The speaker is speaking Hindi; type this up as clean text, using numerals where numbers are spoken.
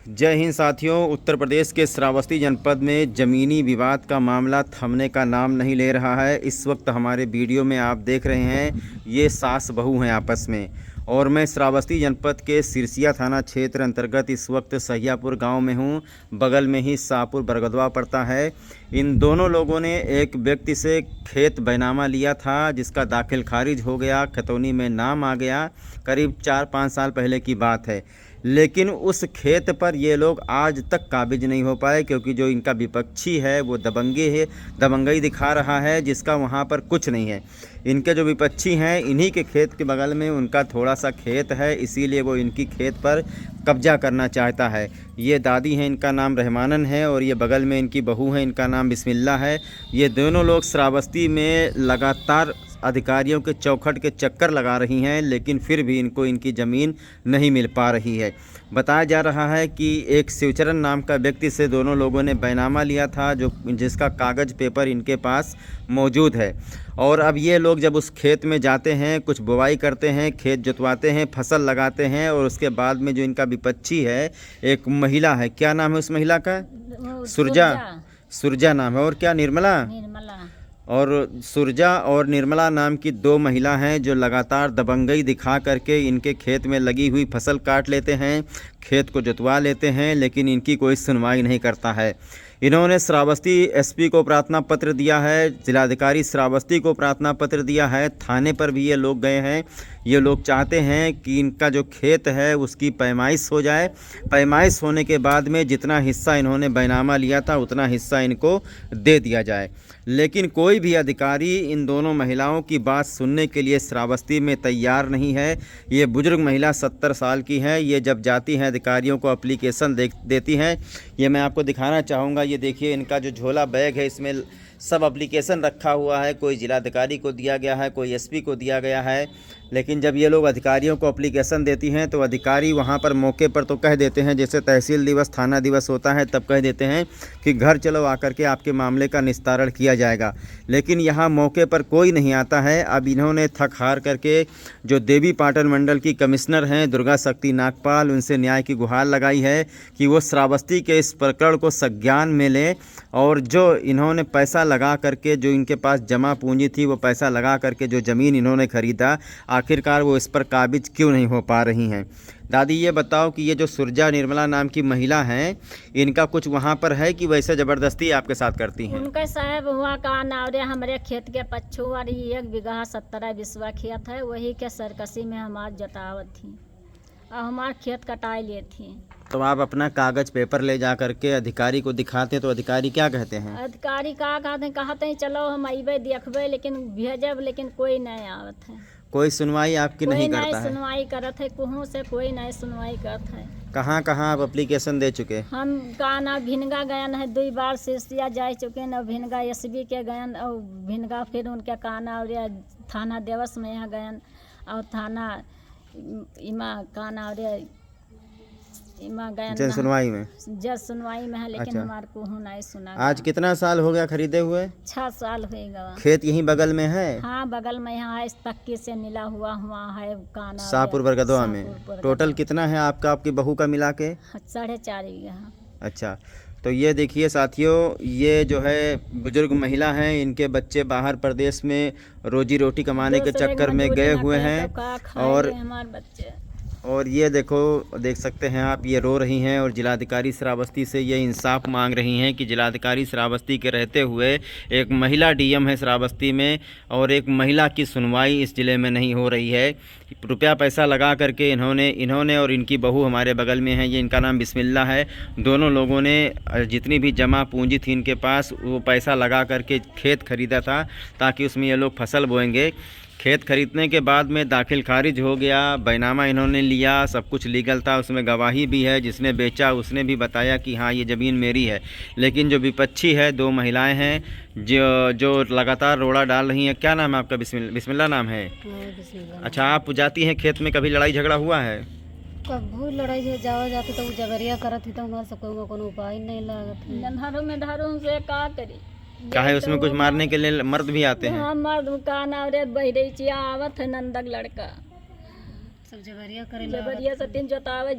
जय हिंद साथियों। उत्तर प्रदेश के श्रावस्ती जनपद में ज़मीनी विवाद का मामला थमने का नाम नहीं ले रहा है। इस वक्त हमारे वीडियो में आप देख रहे हैं ये सास बहू हैं आपस में, और मैं श्रावस्ती जनपद के सिरसिया थाना क्षेत्र अंतर्गत इस वक्त सहियापुर गांव में हूं। बगल में ही शाहपुर बरगदवा पड़ता है। इन दोनों लोगों ने एक व्यक्ति से खेत बैनामा लिया था, जिसका दाखिल खारिज हो गया, खतौनी में नाम आ गया। करीब 4-5 साल पहले की बात है, लेकिन उस खेत पर ये लोग आज तक काबिज नहीं हो पाए, क्योंकि जो इनका विपक्षी है वो दबंगई दिखा रहा है, जिसका वहाँ पर कुछ नहीं है। इनके जो विपक्षी हैं, इन्हीं के खेत के बगल में उनका थोड़ा सा खेत है, इसीलिए वो इनकी खेत पर कब्जा करना चाहता है। ये दादी हैं, इनका नाम रहमानन है, और ये बगल में इनकी बहू है, इनका नाम बिस्मिल्ला है। ये दोनों लोग श्रावस्ती में लगातार अधिकारियों के चौखट के चक्कर लगा रही हैं, लेकिन फिर भी इनको इनकी ज़मीन नहीं मिल पा रही है। बताया जा रहा है कि एक शिवचरण नाम का व्यक्ति से दोनों लोगों ने बैनामा लिया था, जिसका कागज़ पेपर इनके पास मौजूद है। और अब ये लोग जब उस खेत में जाते हैं, कुछ बुवाई करते हैं, खेत जुतवाते हैं, फसल लगाते हैं, और उसके बाद में जो इनका विपक्षी है, एक महिला है। क्या नाम है उस महिला का? सुरजा नाम है। और क्या? निर्मला। और सुरजा और निर्मला नाम की 2 महिला हैं, जो लगातार दबंगई दिखा करके इनके खेत में लगी हुई फसल काट लेते हैं, खेत को जुतवा लेते हैं, लेकिन इनकी कोई सुनवाई नहीं करता है। इन्होंने श्रावस्ती एसपी को प्रार्थना पत्र दिया है, जिलाधिकारी श्रावस्ती को प्रार्थना पत्र दिया है, थाने पर भी ये लोग गए हैं। ये लोग चाहते हैं कि इनका जो खेत है उसकी पैमाइश हो जाए। पैमाइश होने के बाद में जितना हिस्सा इन्होंने बैनामा लिया था उतना हिस्सा इनको दे दिया जाए, लेकिन कोई भी अधिकारी इन दोनों महिलाओं की बात सुनने के लिए श्रावस्ती में तैयार नहीं है। ये बुजुर्ग महिला 70 साल की है। ये जब जाती हैं अधिकारियों को एप्लीकेशन देती हैं, ये मैं आपको दिखाना चाहूँगा। ये देखिए, इनका जो झोला बैग है इसमें सब एप्लीकेशन रखा हुआ है। कोई जिलाधिकारी को दिया गया है, कोई एसपी को दिया गया है, लेकिन जब ये लोग अधिकारियों को एप्लीकेशन देती हैं तो अधिकारी वहाँ पर मौके पर तो कह देते हैं, जैसे तहसील दिवस, थाना दिवस होता है, तब कह देते हैं कि घर चलो, आकर के आपके मामले का निस्तारण किया जाएगा। लेकिन यहाँ मौके पर कोई नहीं आता है। अब इन्होंने थक हार करके जो देवी पाटन मंडल की कमिश्नर हैं दुर्गा शक्ति नागपाल, उनसे न्याय की गुहार लगाई है कि वो श्रावस्ती के इस प्रकरण को संज्ञान में लें, और जो इन्होंने पैसा लगा करके, जो इनके पास जमा पूंजी थी, वो पैसा लगा करके जो ज़मीन इन्होंने ख़रीदा, आखिरकार वो इस पर काबिज क्यों नहीं हो पा रही हैं। दादी, ये बताओ कि ये जो सुरजा निर्मला नाम की महिला हैं, इनका कुछ वहाँ पर है कि वैसे ज़बरदस्ती आपके साथ करती हैं? उनका साहब हुआ का नावरे हमारे खेत के पच्छू और 1 बीघा 17 बिस्वा खेत है, वही के सरकसी में हमार जतावत थी और हमार खेत कटाई लिए थी। तो आप अपना कागज़ पेपर ले जा करके अधिकारी को दिखाते हैं, तो अधिकारी क्या कहते हैं? अधिकारी का कहते हैं चलो हम अबे देखबे, लेकिन भेजब, लेकिन कोई नहीं आवत है। कोई सुनवाई आपकी नहीं करता है? कोई सुनवाई करत है, कहूँ से कोई नहीं सुनवाई करत है। कहाँ कहाँ आप एप्लीकेशन दे चुके? हम का ना भिनगा गयन है, 2 बार सिरसिया जा चुके न, भिनगा एसबी के गयन, और भिनगा फिर उनके काना और थाना देवस में यहाँ गयन, और थाना इमा काना और इमा गयन जन सुनवाई में है, लेकिन अच्छा। हमारे को नहीं सुना। आज कितना साल हो गया खरीदे हुए? 6 साल होएगा। खेत यहीं बगल में है? हाँ, बगल में यहाँ इस तक्के से मिला हुआ है काना शाहपुर बरगदवा में। टोटल कितना है आपका, आपकी बहू का मिला के? 4.5 बीघा। अच्छा, तो ये देखिए साथियों, ये जो है बुजुर्ग महिला हैं, इनके बच्चे बाहर प्रदेश में रोजी रोटी कमाने के चक्कर में गए हुए हैं, और हमारे बच्चे, और ये देख सकते हैं आप, ये रो रही हैं, और जिलाधिकारी श्रावस्ती से ये इंसाफ मांग रही हैं कि जिलाधिकारी श्रावस्ती के रहते हुए एक महिला डीएम है श्रावस्ती में, और एक महिला की सुनवाई इस ज़िले में नहीं हो रही है। रुपया पैसा लगा करके इन्होंने और इनकी बहू हमारे बगल में है, ये इनका नाम बिस्मिल्ला है, दोनों लोगों ने जितनी भी जमा पूंजी थी इनके पास, वो पैसा लगा करके खेत खरीदा था, ताकि उसमें ये लोग फसल बोएंगे। खेत खरीदने के बाद में दाखिल खारिज हो गया, बैनामा इन्होंने लिया, सब कुछ लीगल था, उसमें गवाही भी है। जिसने बेचा उसने भी बताया कि हाँ ये ज़मीन मेरी है, लेकिन जो विपक्षी है, 2 महिलाएं हैं जो लगातार रोड़ा डाल रही हैं। क्या नाम है आपका? बिस्मिल्ला नाम है? अच्छा, आप जाती हैं खेत में, कभी लड़ाई झगड़ा हुआ है? कभी लड़ाई से जाते तो जबरिया करत थी, तो हमारे सबको कोनो उपाय नहीं लागत। धारों से का करी, चाहे उसमें कुछ मारने के लिए मर्द भी आते हैं? हाँ, मर्द का नाम रे बहरिया आवत है, नंदक लड़का सब जबरिया करे, जबरिया से 3 जोतावे।